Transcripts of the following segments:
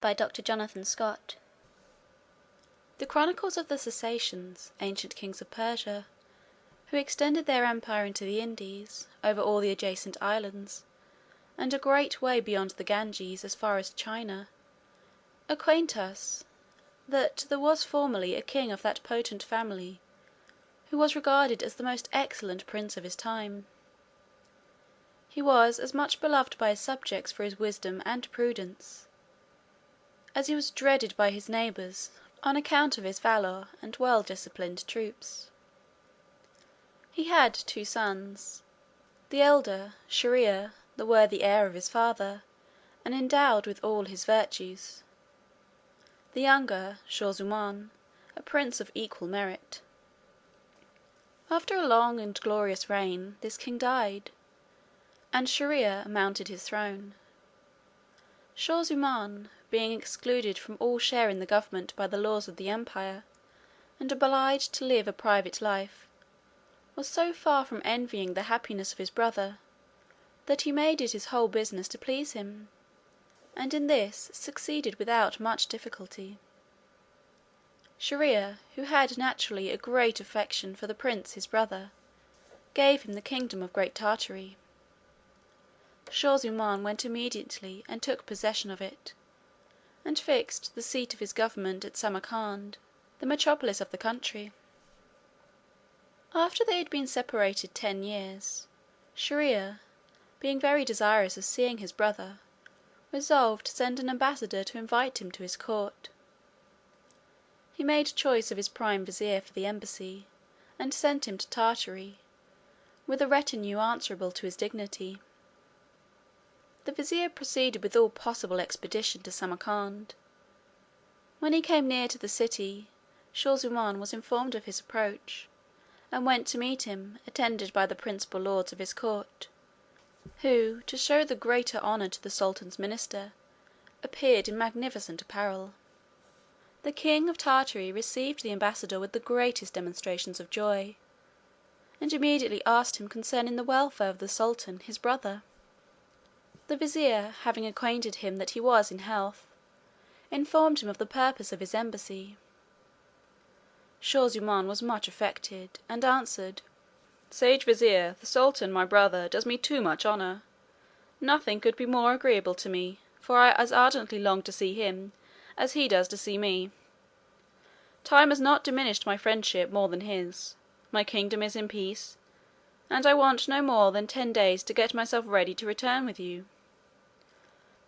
by Dr.Jonathan Scott. The chronicles of the Sassanians, ancient kings of Persia, who extended their empire into the Indies, over all the adjacent islands, and a great way beyond the Ganges as far as China, acquaint us that there was formerly a king of that potent family, who was regarded as the most excellent prince of his time. He was as much beloved by his subjects for his wisdom and prudence, as he was dreaded by his neighbours on account of his valour and well-disciplined troops. He had 2 sons, the elder, Shahryar, the worthy heir of his father, and endowed with all his virtues; the younger, Shaw Zummaun, a prince of equal merit. After a long and glorious reign, this king died, and Shahryar mounted his throne. Shaw Zummaun, being excluded from all share in the government by the laws of the empire, and obliged to live a private life, was so far from envying the happiness of his brother, that he made it his whole business to please him, and in this succeeded without much difficulty. Shahryar, who had naturally a great affection for the prince his brother, gave him the kingdom of Great Tartary. Shaw Zummaun went immediately and took possession of it, and fixed the seat of his government at Samarcand, the metropolis of the country. After they had been separated 10 years, Shahryar, being very desirous of seeing his brother, resolved to send an ambassador to invite him to his court. He made choice of his prime vizier for the embassy, and sent him to Tartary, with a retinue answerable to his dignity. The vizier proceeded with all possible expedition to Samarcand. When he came near to the city, Shaw Zummaun was informed of his approach, and went to meet him, attended by the principal lords of his court, who, to show the greater honour to the sultan's minister, appeared in magnificent apparel. The king of Tartary received the ambassador with the greatest demonstrations of joy, and immediately asked him concerning the welfare of the sultan his brother. The vizier, having acquainted him that he was in health, informed him of the purpose of his embassy. Shaw Zummaun was much affected, and answered, "Sage vizier, the sultan my brother does me too much honour. Nothing could be more agreeable to me, for I as ardently long to see him as he does to see me. Time has not diminished my friendship more than his. My kingdom is in peace, and I want no more than 10 days to get myself ready to return with you.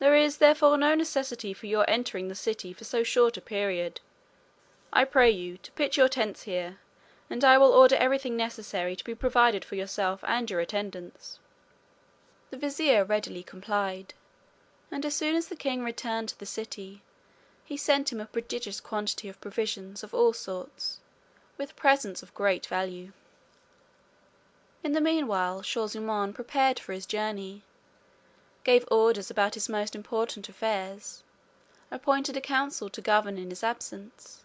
There is therefore no necessity for your entering the city for so short a period. I pray you to pitch your tents here, and I will order everything necessary to be provided for yourself and your attendants." The vizier readily complied, and as soon as the king returned to the city, he sent him a prodigious quantity of provisions of all sorts, with presents of great value. In the meanwhile Shaw Zummaun prepared for his journey, gave orders about his most important affairs, appointed a council to govern in his absence,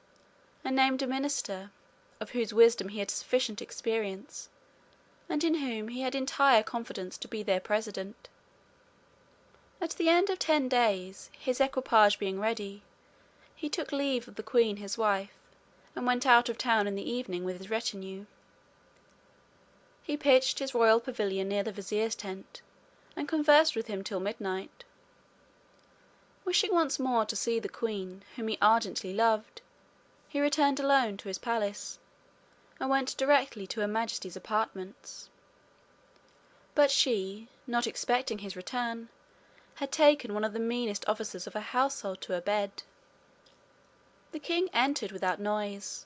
and named a minister, of whose wisdom he had sufficient experience, and in whom he had entire confidence to be their president. At the end of 10 days, his equipage being ready, he took leave of the queen his wife, and went out of town in the evening with his retinue. He pitched his royal pavilion near the vizier's tent, and conversed with him till midnight. Wishing once more to see the queen, whom he ardently loved, he returned alone to his palace, and went directly to her majesty's apartments. But she, not expecting his return, had taken one of the meanest officers of her household to her bed. The king entered without noise,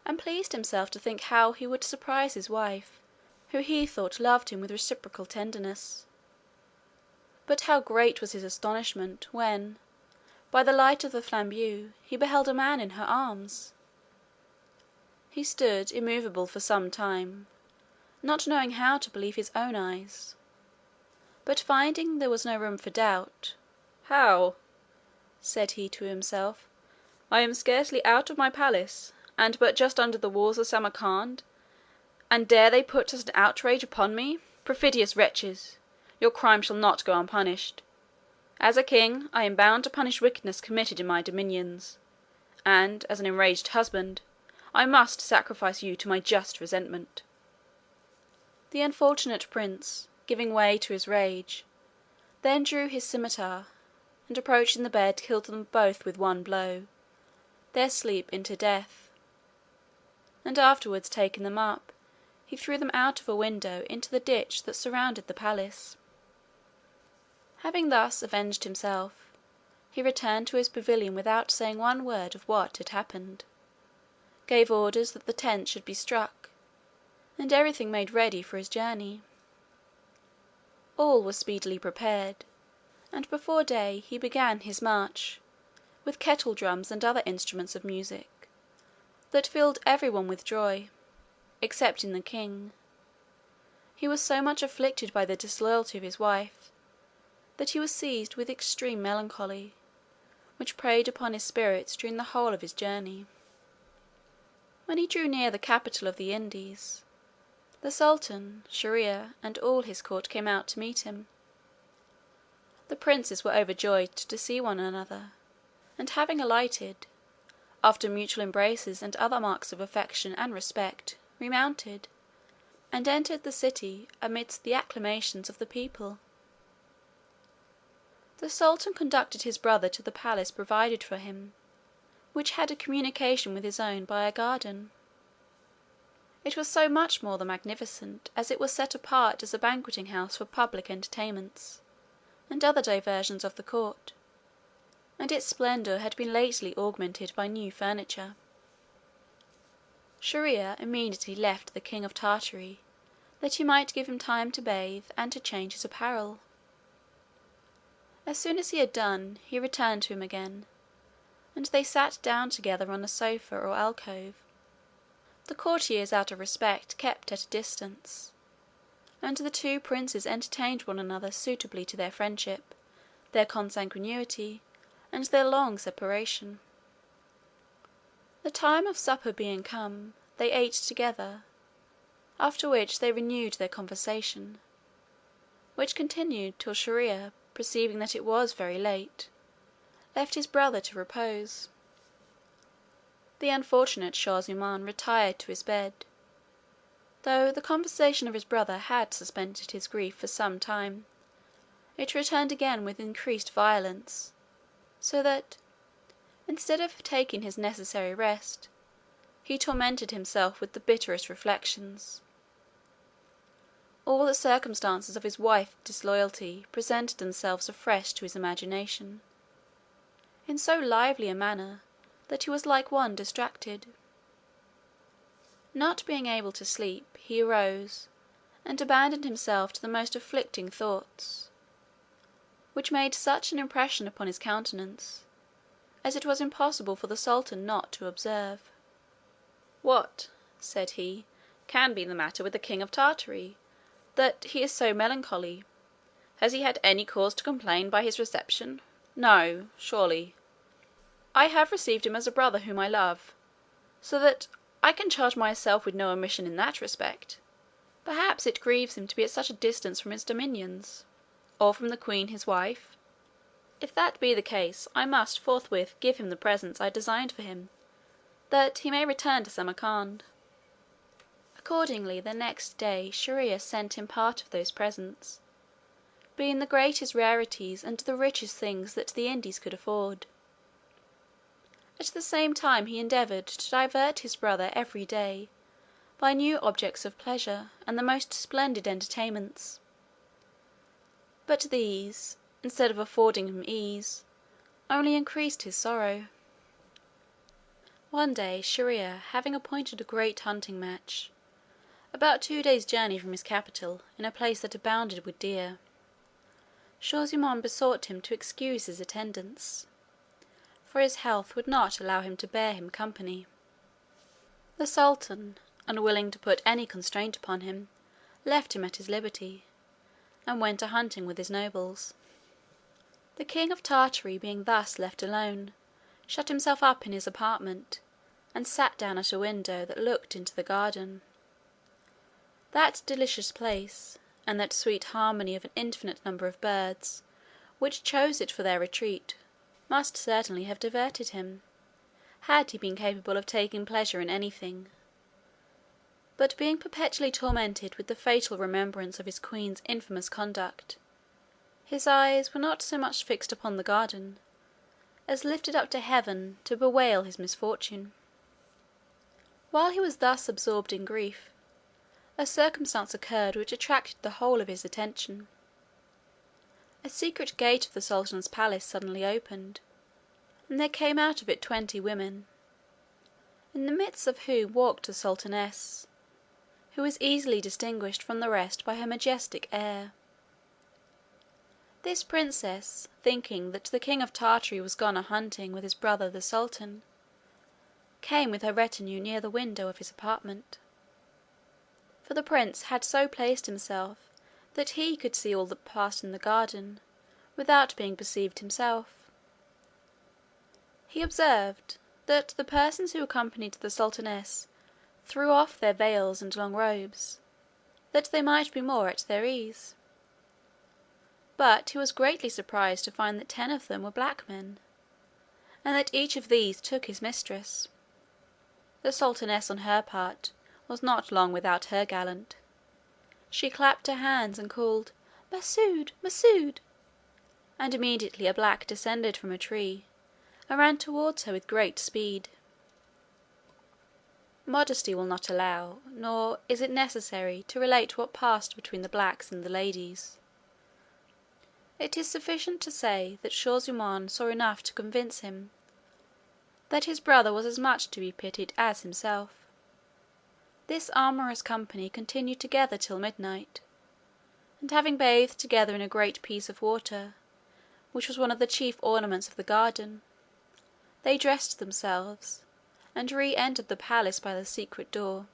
and pleased himself to think how he would surprise his wife, who he thought loved him with reciprocal tenderness. But how great was his astonishment, when, by the light of the flambeau, he beheld a man in her arms! He stood immovable for some time, not knowing how to believe his own eyes, but finding there was no room for doubt, "How," said he to himself, "I am scarcely out of my palace, and but just under the walls of Samarcand, and dare they put such an outrage upon me? Perfidious wretches! Your crime shall not go unpunished." As a king, I am bound to punish wickedness committed in my dominions, and as an enraged husband, I must sacrifice you to my just resentment." The unfortunate prince, giving way to his rage, then drew his scimitar, and approaching the bed killed them both with one blow, their sleep into death, and afterwards taking them up, he threw them out of a window into the ditch that surrounded the palace. Having thus avenged himself, he returned to his pavilion without saying one word of what had happened, gave orders that the tents should be struck, and everything made ready for his journey. All was speedily prepared, and before day he began his march, with kettle drums and other instruments of music, that filled everyone with joy, excepting the king. He was so much afflicted by the disloyalty of his wife, that he was seized with extreme melancholy, which preyed upon his spirits during the whole of his journey. When he drew near the capital of the Indies, the sultan, Shier-ear, and all his court came out to meet him. The princes were overjoyed to see one another, and having alighted, after mutual embraces and other marks of affection and respect, remounted, and entered the city amidst the acclamations of the people. The sultan conducted his brother to the palace provided for him, which had a communication with his own by a garden. It was so much more the magnificent as it was set apart as a banqueting house for public entertainments, and other diversions of the court, and its splendour had been lately augmented by new furniture. Shier-ear immediately left the king of Tartary, that he might give him time to bathe and to change his apparel. As soon as he had done, he returned to him again, and they sat down together on a sofa or alcove. The courtiers out of respect kept at a distance, and the two princes entertained one another suitably to their friendship, their consanguinity, and their long separation. The time of supper being come, they ate together, after which they renewed their conversation, which continued till Shier-ear, perceiving that it was very late, left his brother to repose. The unfortunate Shaw-zummaun retired to his bed, though the conversation of his brother had suspended his grief for some time. It returned again with increased violence, so that, instead of taking his necessary rest, he tormented himself with the bitterest reflections. All the circumstances of his wife's disloyalty presented themselves afresh to his imagination, in so lively a manner that he was like one distracted. Not being able to sleep, he arose, and abandoned himself to the most afflicting thoughts, which made such an impression upon his countenance, as it was impossible for the sultan not to observe. "What," said he, "can be the matter with the king of Tartary, that he is so melancholy? Has he had any cause to complain by his reception? No, surely. I have received him as a brother whom I love, so that I can charge myself with no omission in that respect. Perhaps it grieves him to be at such a distance from his dominions, or from the queen his wife. If that be the case, I must forthwith give him the presents I designed for him, that he may return to Samarcand." Accordingly, the next day Shier-ear sent him part of those presents, being the greatest rarities and the richest things that the Indies could afford. At the same time he endeavoured to divert his brother every day by new objects of pleasure and the most splendid entertainments. But these, instead of affording him ease, only increased his sorrow. One day Shier-ear, having appointed a great hunting match, about 2 days' journey from his capital, in a place that abounded with deer, Shaw-zummaun besought him to excuse his attendance, for his health would not allow him to bear him company. The sultan, unwilling to put any constraint upon him, left him at his liberty, and went a hunting with his nobles. The king of Tartary, being thus left alone, shut himself up in his apartment, and sat down at a window that looked into the garden. That delicious place, and that sweet harmony of an infinite number of birds, which chose it for their retreat, must certainly have diverted him, had he been capable of taking pleasure in anything; but being perpetually tormented with the fatal remembrance of his queen's infamous conduct, his eyes were not so much fixed upon the garden as lifted up to heaven to bewail his misfortune. While he was thus absorbed in grief, a circumstance occurred which attracted the whole of his attention. A secret gate of the sultan's palace suddenly opened, and there came out of it 20 women, in the midst of whom walked the sultaness, who was easily distinguished from the rest by her majestic air. This princess, thinking that the king of Tartary was gone a-hunting with his brother the sultan, came with her retinue near the window of his apartment, for the prince had so placed himself that he could see all that passed in the garden without being perceived himself. He observed that the persons who accompanied the sultaness threw off their veils and long robes, that they might be more at their ease. But he was greatly surprised to find that 10 of them were black men, and that each of these took his mistress. The sultaness on her part was not long without her gallant. She clapped her hands and called, "Masood, Masood!" and immediately a black descended from a tree and ran towards her with great speed. Modesty will not allow, nor is it necessary, to relate what passed between the blacks and the ladies. It is sufficient to say that Shaw zummaun saw enough to convince him that his brother was as much to be pitied as himself. This amorous company continued together till midnight, and having bathed together in a great piece of water, which was one of the chief ornaments of the garden, they dressed themselves, and re-entered the palace by the secret door,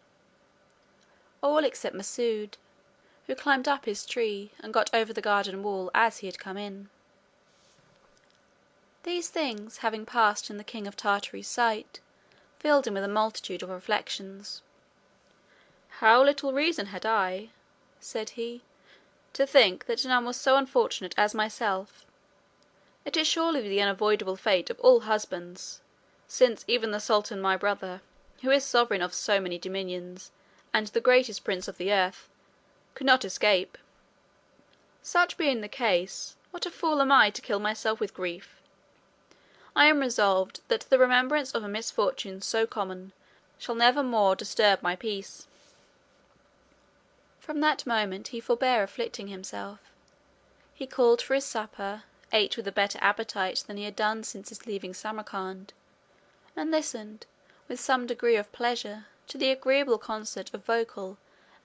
all except Masood, who climbed up his tree and got over the garden wall as he had come in. These things having passed in the king of Tartary's sight, filled him with a multitude of reflections. "How little reason had I," said he, "to think that none was so unfortunate as myself! It is surely the unavoidable fate of all husbands, since even the sultan my brother, who is sovereign of so many dominions, and the greatest prince of the earth, could not escape. Such being the case, what a fool am I to kill myself with grief! I am resolved that the remembrance of a misfortune so common shall never more disturb my peace." From that moment he forbore afflicting himself. He called for his supper, ate with a better appetite than he had done since his leaving Samarcand, and listened, with some degree of pleasure, to the agreeable concert of vocal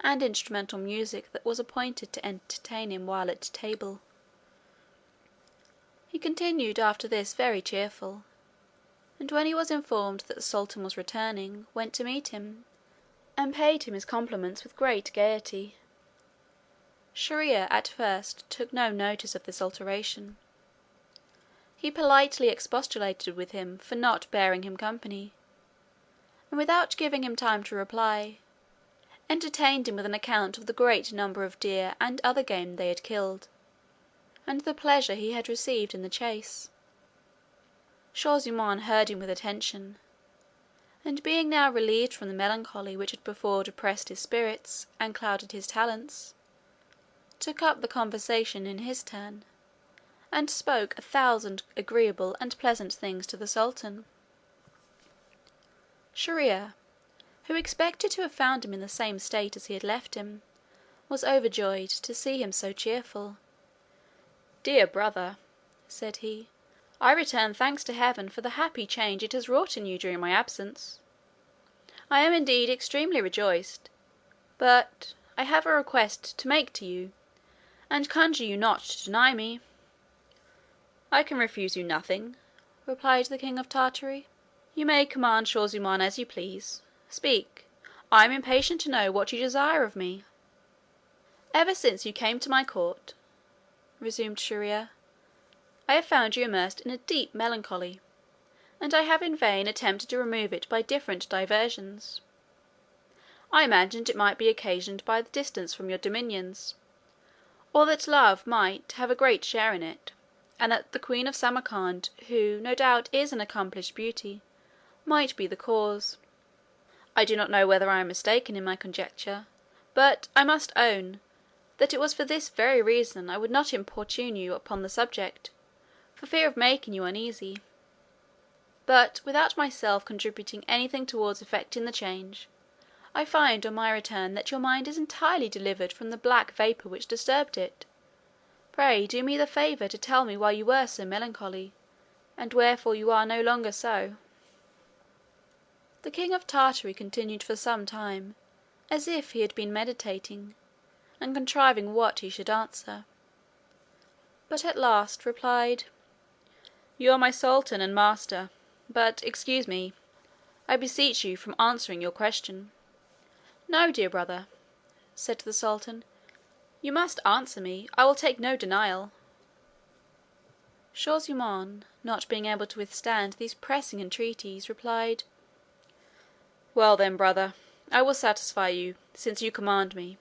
and instrumental music that was appointed to entertain him while at table. He continued after this very cheerful, and when he was informed that the sultan was returning, went to meet him, and paid him his compliments with great gaiety. Shier-ear at first took no notice of this alteration. He politely expostulated with him for not bearing him company, and without giving him time to reply, entertained him with an account of the great number of deer and other game they had killed, and the pleasure he had received in the chase. Shaw zummaun heard him with attention, and being now relieved from the melancholy which had before depressed his spirits and clouded his talents, took up the conversation in his turn, and spoke 1,000 agreeable and pleasant things to the sultan. Shier-ear, who expected to have found him in the same state as he had left him, was overjoyed to see him so cheerful. "Dear brother," said he, "I return thanks to heaven for the happy change it has wrought in you during my absence. I am indeed extremely rejoiced, but I have a request to make to you, and conjure you not to deny me." "I can refuse you nothing," replied the king of Tartary. "You may command Shaw zummaun as you please. Speak, I am impatient to know what you desire of me." "Ever since you came to my court," resumed Shier-ear, "I have found you immersed in a deep melancholy, and I have in vain attempted to remove it by different diversions. I imagined it might be occasioned by the distance from your dominions, or that love might have a great share in it, and that the Queen of Samarcand, who no doubt is an accomplished beauty, might be the cause. I do not know whether I am mistaken in my conjecture, but I must own that it was for this very reason I would not importune you upon the subject, for fear of making you uneasy. But without myself contributing anything towards effecting the change, I find on my return that your mind is entirely delivered from the black vapour which disturbed it. Pray do me the favour to tell me why you were so melancholy, and wherefore you are no longer so." The king of Tartary continued for some time, as if he had been meditating, and contriving what he should answer, but at last replied, "You are my sultan and master, but excuse me, I beseech you, from answering your question." "No, dear brother," said the sultan, "you must answer me. I will take no denial." Shaw zummaun, not being able to withstand these pressing entreaties, replied, "Well then, brother, I will satisfy you, since you command me."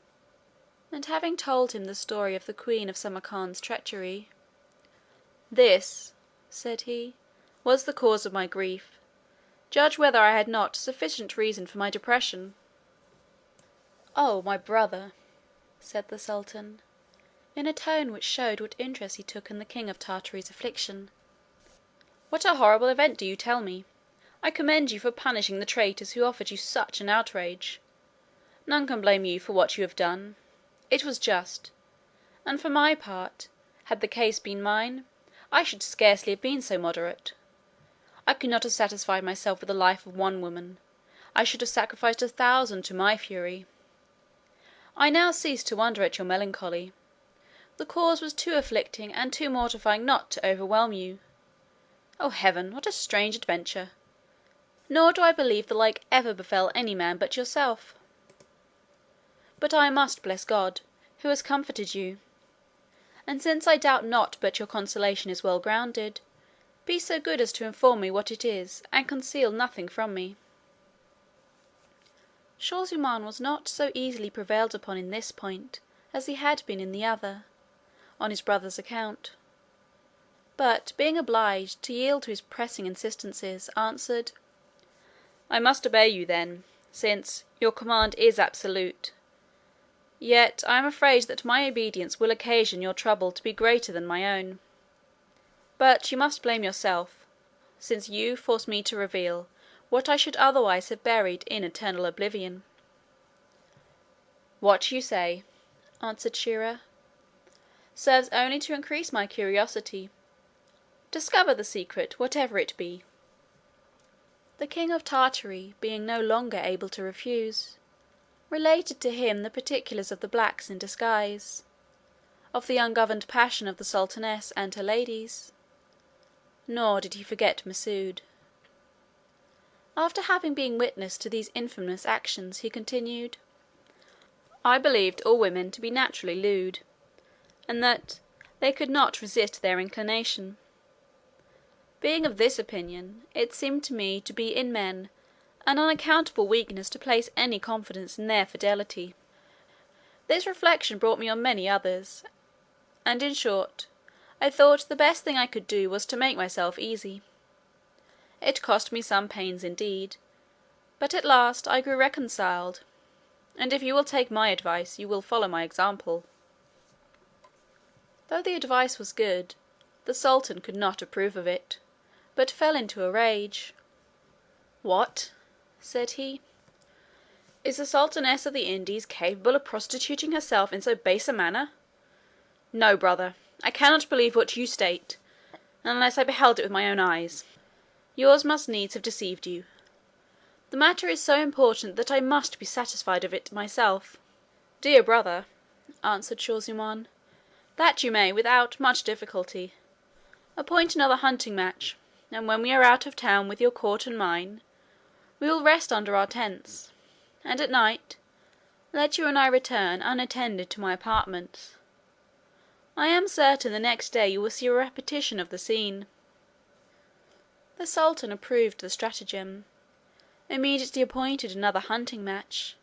And having told him the story of the Queen of Samarcand's treachery, "This," said he, "was the cause of my grief. Judge whether I had not sufficient reason for my depression." "Oh, my brother," said the sultan, in a tone which showed what interest he took in the king of Tartary's affliction, "what a horrible event do you tell me! I commend you for punishing the traitors who offered you such an outrage. None can blame you for what you have done. It was just; and for my part, had the case been mine, I should scarcely have been so moderate. I could not have satisfied myself with the life of one woman; I should have sacrificed 1,000 to my fury. I now cease to wonder at your melancholy. The cause was too afflicting and too mortifying not to overwhelm you. O heaven, what a strange adventure! Nor do I believe the like ever befell any man but yourself. But I must bless God, who has comforted you; and since I doubt not but your consolation is well grounded, be so good as to inform me what it is, and conceal nothing from me." Shaw zummaun was not so easily prevailed upon in this point as he had been in the other, on his brother's account; but being obliged to yield to his pressing instances, answered, "I must obey you then, since your command is absolute. Yet I am afraid that my obedience will occasion your trouble to be greater than my own. But you must blame yourself, since you force me to reveal what I should otherwise have buried in eternal oblivion." "What you say," answered Shier-ear, "serves only to increase my curiosity. Discover the secret, whatever it be." The king of Tartary, being no longer able to refuse, related to him the particulars of the blacks in disguise, of the ungoverned passion of the sultaness and her ladies, nor did he forget Masood. After having been witness to these infamous actions, he continued, "I believed all women to be naturally lewd, and that they could not resist their inclination. Being of this opinion, it seemed to me to be in men an unaccountable weakness to place any confidence in their fidelity. This reflection brought me on many others, and in short, I thought the best thing I could do was to make myself easy. It cost me some pains indeed, but at last I grew reconciled, and if you will take my advice, you will follow my example." Though the advice was good, the sultan could not approve of it, but fell into a rage. "What!" said he, "is the sultaness of the Indies capable of prostituting herself in so base a manner? No, brother, I cannot believe what you state, unless I beheld it with my own eyes. Yours must needs have deceived you. The matter is so important that I must be satisfied of it myself." "Dear brother," answered Shaw zummaun, "that you may, without much difficulty. Appoint another hunting match, and when we are out of town with your court and mine, we will rest under our tents, and at night let you and I return unattended to my apartments. I am certain the next day you will see a repetition of the scene." The sultan approved the stratagem, immediately appointed another hunting match,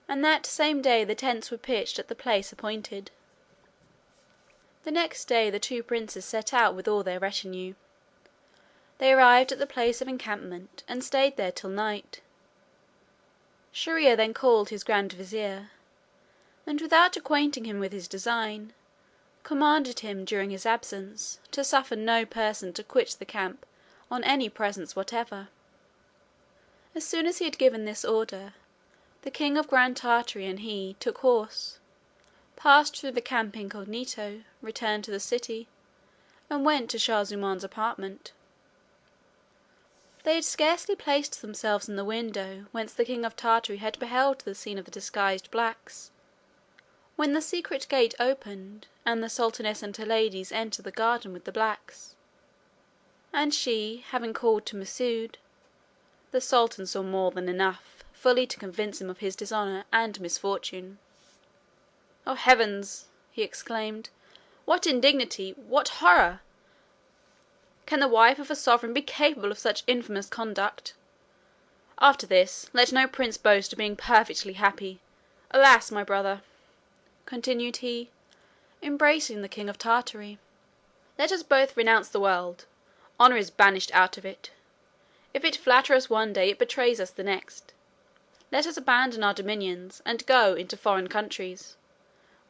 and that same day the tents were pitched at the place appointed. The next day the two princes set out with all their retinue. They arrived at the place of encampment, and stayed there till night. Shier-ear then called his grand vizier, and without acquainting him with his design, commanded him during his absence to suffer no person to quit the camp on any presence whatever. As soon as he had given this order, the king of Grand Tartary and he took horse, passed through the camp incognito, returned to the city, and went to Shah Zuman's apartment. They had scarcely placed themselves in the window whence the king of Tartary had beheld the scene of the disguised blacks, when the secret gate opened, and the sultaness and her ladies entered the garden with the blacks. And she, having called to Masood, the sultan saw more than enough fully to convince him of his dishonour and misfortune. "O heavens!" he exclaimed, "what indignity! What horror! Can the wife of a sovereign be capable of such infamous conduct? After this, let no prince boast of being perfectly happy. Alas, my brother!" continued he, embracing the king of Tartary, "let us both renounce the world. Honour is banished out of it. If it flatter us one day, it betrays us the next. Let us abandon our dominions, and go into foreign countries,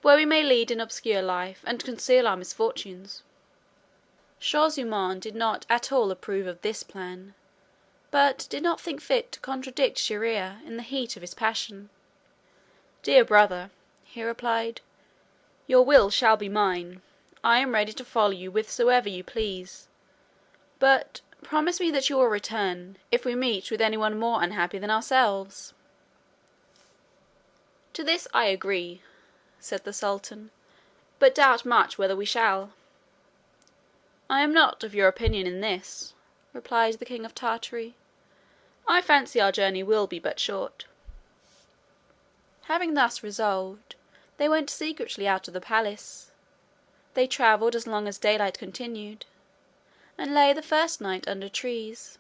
where we may lead an obscure life, and conceal our misfortunes." Shaw zummaun did not at all approve of this plan, but did not think fit to contradict Shier-ear in the heat of his passion. "Dear brother," he replied, "your will shall be mine. I am ready to follow you whithersoever you please. But promise me that you will return, if we meet with any one more unhappy than ourselves." "To this I agree," said the sultan, "but doubt much whether we shall." "I am not of your opinion in this," replied the king of Tartary. "I fancy our journey will be but short." Having thus resolved, they went secretly out of the palace. They travelled as long as daylight continued, and lay the first night under trees.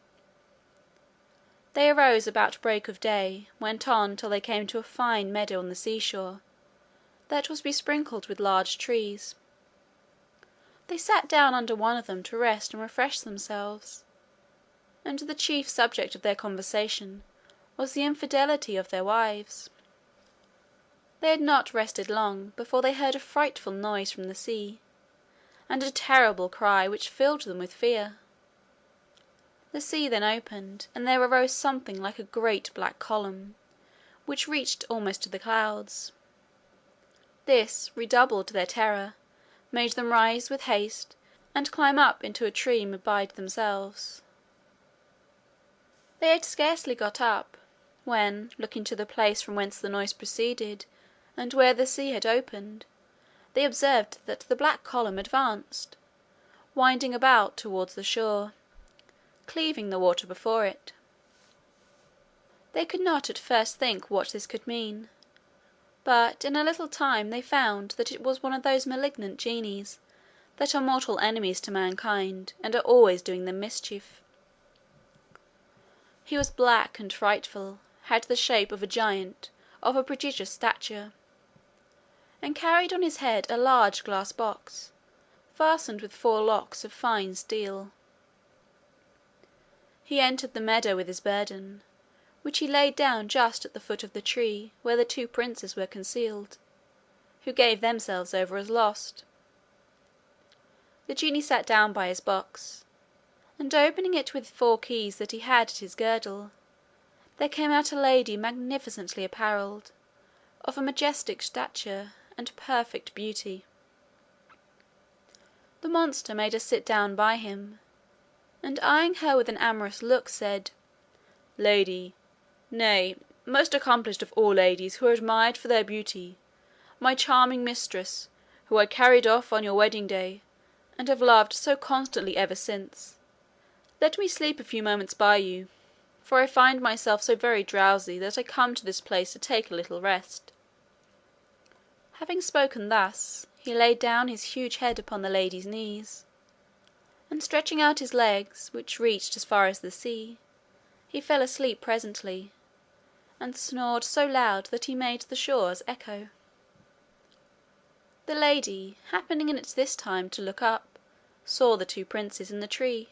They arose about break of day, went on till they came to a fine meadow on the seashore, that was besprinkled with large trees. They sat down under one of them to rest and refresh themselves, and the chief subject of their conversation was the infidelity of their wives. They had not rested long before they heard a frightful noise from the sea, and a terrible cry which filled them with fear. The sea then opened, and there arose something like a great black column, which reached almost to the clouds. This redoubled their terror, made them rise with haste, and climb up into a tree and hide themselves. They had scarcely got up, when, looking to the place from whence the noise proceeded, and where the sea had opened, they observed that the black column advanced, winding about towards the shore, cleaving the water before it. They could not at first think what this could mean, but in a little time they found that it was one of those malignant genies that are mortal enemies to mankind, and are always doing them mischief. He was black and frightful, had the shape of a giant of a prodigious stature, and carried on his head a large glass box, fastened with 4 locks of fine steel. He entered the meadow with his burden, which he laid down just at the foot of the tree where the two princes were concealed, who gave themselves over as lost. The genie sat down by his box, and opening it with 4 keys that he had at his girdle, there came out a lady magnificently apparelled, of a majestic stature and perfect beauty. The monster made her sit down by him, and eyeing her with an amorous look, said, "Lady, nay, most accomplished of all ladies who are admired for their beauty, my charming mistress, who I carried off on your wedding day, and have loved so constantly ever since, let me sleep a few moments by you, for I find myself so very drowsy that I come to this place to take a little rest." Having spoken thus, he laid down his huge head upon the lady's knees, and stretching out his legs, which reached as far as the sea, he fell asleep presently, and snored so loud that he made the shores echo. The lady, happening at this time to look up, saw the two princes in the tree,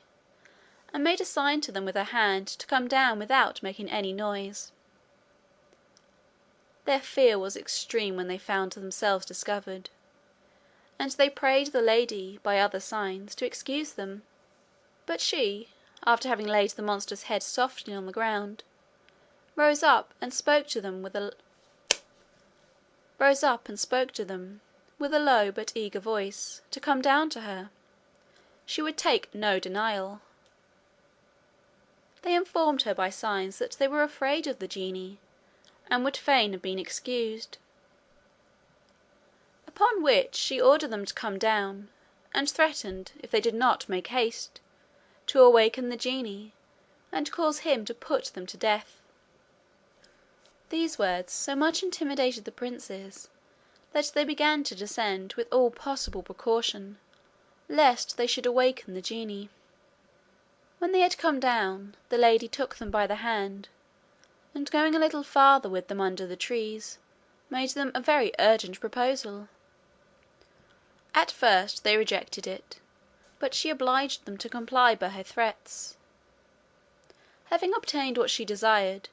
and made a sign to them with her hand to come down without making any noise. Their fear was extreme when they found themselves discovered, and they prayed the lady, by other signs, to excuse them. But she, after having laid the monster's head softly on the ground, rose up and spoke to them with a low but eager voice, to come down to her. She would take no denial. They informed her by signs that they were afraid of the genie, and would fain have been excused. Upon which she ordered them to come down, and threatened, if they did not make haste, to awaken the genie, and cause him to put them to death. These words so much intimidated the princes that they began to descend with all possible precaution, lest they should awaken the genie. When they had come down, the lady took them by the hand, and going a little farther with them under the trees, made them a very urgent proposal. At first they rejected it, but she obliged them to comply by her threats. Having obtained what she desired,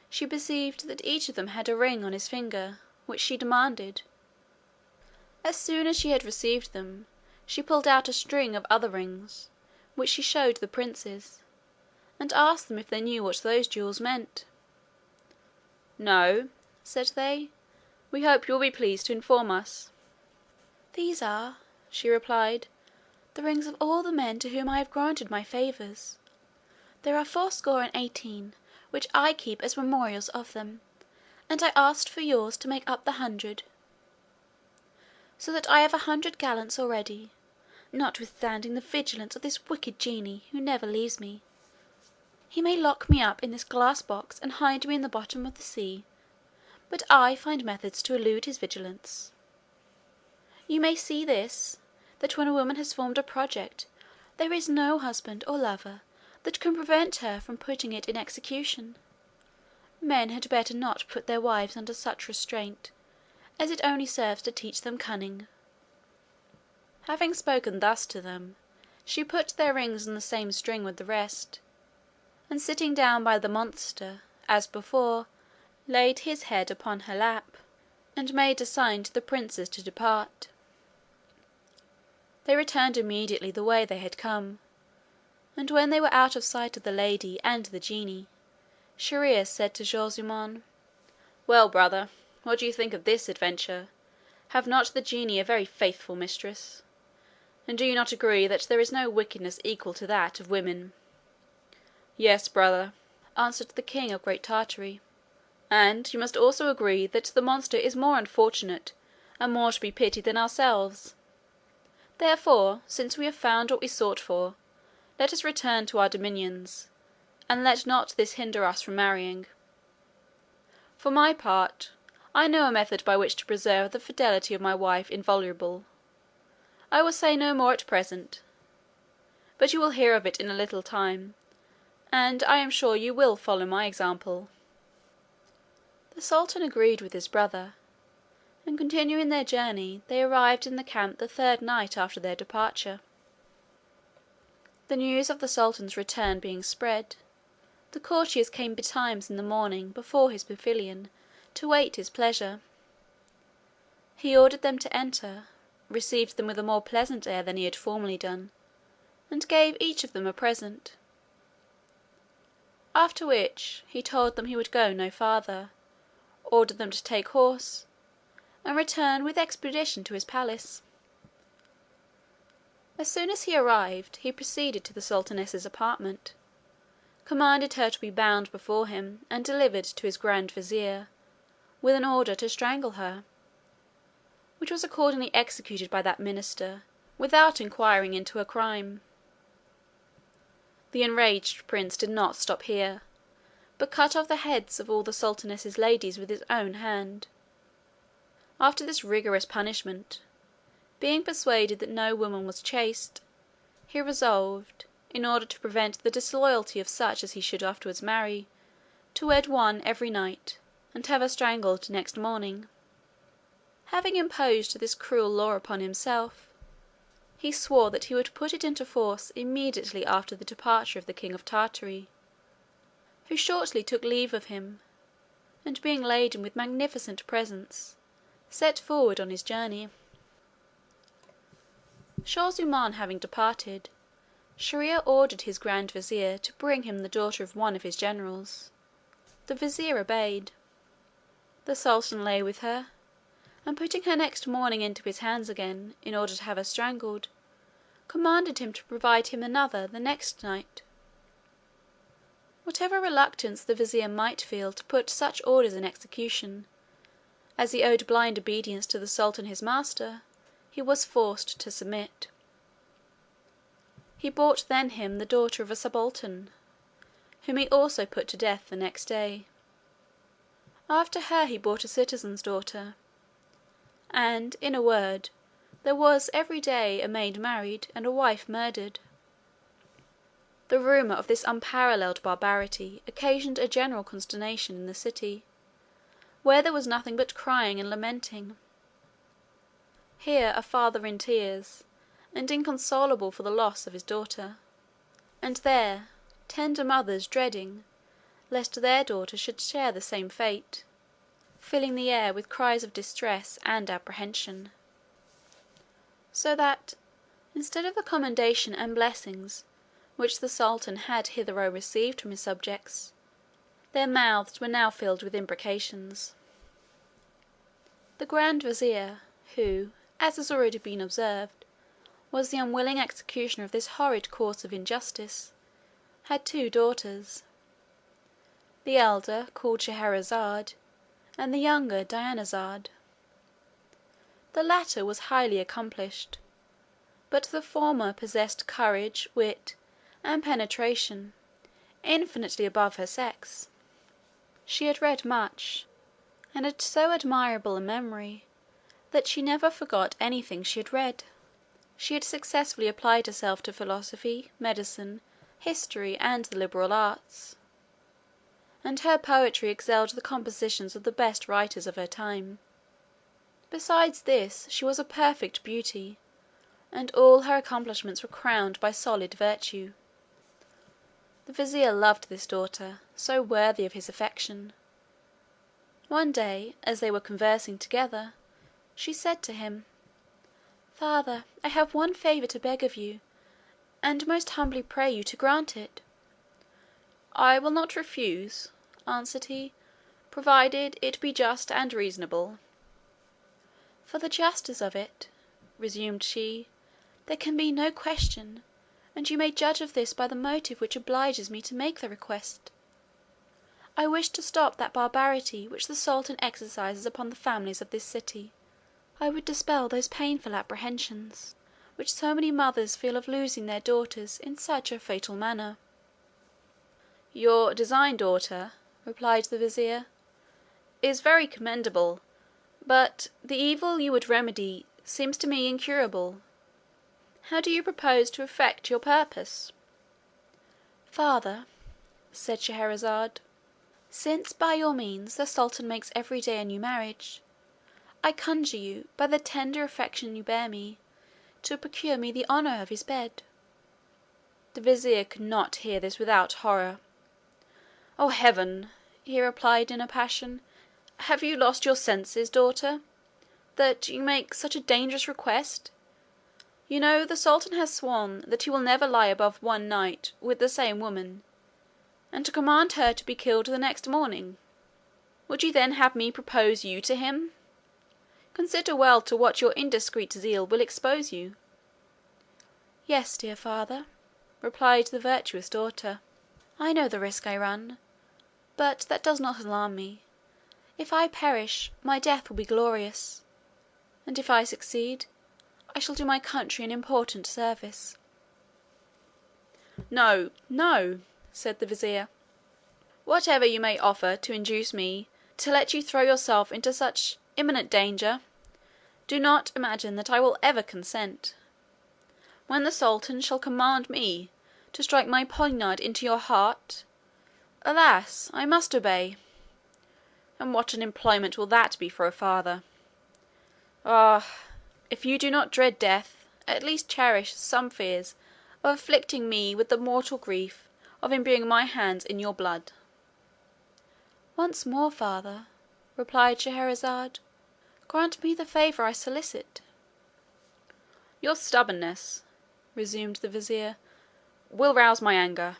she perceived that each of them had a ring on his finger, which she demanded. As soon as she had received them, she pulled out a string of other rings, which she showed the princes, and asked them if they knew what those jewels meant. "No," said they. "We hope you will be pleased to inform us." "These are," she replied, "the rings of all the men to whom I have granted my favours. There are 80, which I keep as memorials of them, and I asked for yours to make up the 100. So that I have 100 gallants already, notwithstanding the vigilance of this wicked genie, who never leaves me. He may lock me up in this glass box and hide me in the bottom of the sea, but I find methods to elude his vigilance. You may see this, that when a woman has formed a project, there is no husband or lover that can prevent her from putting it in execution. Men had better not put their wives under such restraint, as it only serves to teach them cunning." Having spoken thus to them, she put their rings on the same string with the rest, and sitting down by the monster, as before, laid his head upon her lap, and made a sign to the princes to depart. They returned immediately the way they had come, and when they were out of sight of the lady and the genie, Shier ear said to Shaw zummaun, "Well, brother, what do you think of this adventure? Have not the genie a very faithful mistress? And do you not agree that there is no wickedness equal to that of women?" "Yes, brother," answered the king of Great Tartary, "and you must also agree that the monster is more unfortunate and more to be pitied than ourselves. Therefore, since we have found what we sought for, let us return to our dominions, and let not this hinder us from marrying. For my part, I know a method by which to preserve the fidelity of my wife inviolable. I will say no more at present, but you will hear of it in a little time, and I am sure you will follow my example." The sultan agreed with his brother, and continuing their journey, they arrived in the camp the third night after their departure. The news of the sultan's return being spread, the courtiers came betimes in the morning before his pavilion to wait his pleasure. He ordered them to enter, received them with a more pleasant air than he had formerly done, and gave each of them a present. After which he told them he would go no farther, ordered them to take horse, and return with expedition to his palace. As soon as he arrived, he proceeded to the sultaness's apartment, commanded her to be bound before him, and delivered to his grand vizier, with an order to strangle her, which was accordingly executed by that minister, without inquiring into her crime. The enraged prince did not stop here, but cut off the heads of all the sultaness's ladies with his own hand. After this rigorous punishment, being persuaded that no woman was chaste, he resolved, in order to prevent the disloyalty of such as he should afterwards marry, to wed one every night, and have her strangled next morning. Having imposed this cruel law upon himself, he swore that he would put it into force immediately after the departure of the king of Tartary, who shortly took leave of him, and being laden with magnificent presents, set forward on his journey. Shaw Zummaun having departed, Shahryar ordered his grand vizier to bring him the daughter of one of his generals. The vizier obeyed. The sultan lay with her, and putting her next morning into his hands again, in order to have her strangled, commanded him to provide him another the next night. Whatever reluctance the vizier might feel to put such orders in execution, as he owed blind obedience to the sultan his master, he was forced to submit. He brought then him the daughter of a subaltern, whom he also put to death the next day. After her he brought a citizen's daughter, and, in a word, there was every day a maid married and a wife murdered. The rumour of this unparalleled barbarity occasioned a general consternation in the city, where there was nothing but crying and lamenting. Here a father in tears, and inconsolable for the loss of his daughter, and there tender mothers dreading lest their daughter should share the same fate, filling the air with cries of distress and apprehension. So that, instead of the commendation and blessings which the sultan had hitherto received from his subjects, their mouths were now filled with imprecations. The grand vizier, who, as has already been observed, was the unwilling executioner of this horrid course of injustice, had two daughters, the elder called Scheherazade, and the younger Dinarzade. The latter was highly accomplished, but the former possessed courage, wit, and penetration infinitely above her sex. She had read much, and had so admirable a memory that she never forgot anything she had read. She had successfully applied herself to philosophy, medicine, history, and the liberal arts, and her poetry excelled the compositions of the best writers of her time. Besides this, she was a perfect beauty, and all her accomplishments were crowned by solid virtue. The vizier loved this daughter, so worthy of his affection. One day, as they were conversing together, she said to him, "Father, I have one favour to beg of you, and most humbly pray you to grant it." "I will not refuse," answered he, "provided it be just and reasonable." "For the justice of it," resumed she, "there can be no question, and you may judge of this by the motive which obliges me to make the request. I wish to stop that barbarity which the sultan exercises upon the families of this city. I would dispel those painful apprehensions which so many mothers feel of losing their daughters in such a fatal manner." "Your design, daughter," replied the vizier, "is very commendable, but the evil you would remedy seems to me incurable. How do you propose to effect your purpose?" "Father," said Scheherazade, "since by your means the sultan makes every day a new marriage, I conjure you, by the tender affection you bear me, to procure me the honour of his bed." The vizier could not hear this without horror. "Oh heaven!" he replied in a passion, "have you lost your senses, daughter, that you make such a dangerous request? You know the sultan has sworn that he will never lie above one night with the same woman, and to command her to be killed the next morning. Would you then have me propose you to him? Consider well to what your indiscreet zeal will expose you." "Yes, dear father," replied the virtuous daughter, "I know the risk I run, but that does not alarm me. If I perish, my death will be glorious, and if I succeed, I shall do my country an important service." "No, no," said the vizier. "Whatever you may offer to induce me to let you throw yourself into such imminent danger, do not imagine that I will ever consent. When the sultan shall command me to strike my poniard into your heart, alas! I must obey. And what an employment will that be for a father! Ah, if you do not dread death, at least cherish some fears of afflicting me with the mortal grief of imbuing my hands in your blood." "Once more, father," replied Scheherazade, "grant me the favour I solicit." "Your stubbornness," resumed the vizier, "will rouse my anger.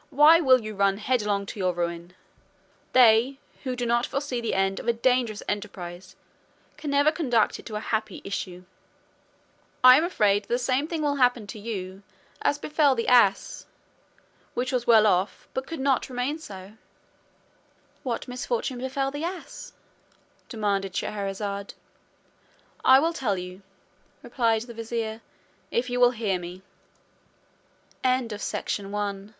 Why will you run headlong to your ruin? They who do not foresee the end of a dangerous enterprise can never conduct it to a happy issue. I am afraid the same thing will happen to you as befell the ass, which was well off, but could not remain so." "What misfortune befell the ass?" demanded Scheherazade. "I will tell you," replied the vizier, "if you will hear me." Section 2.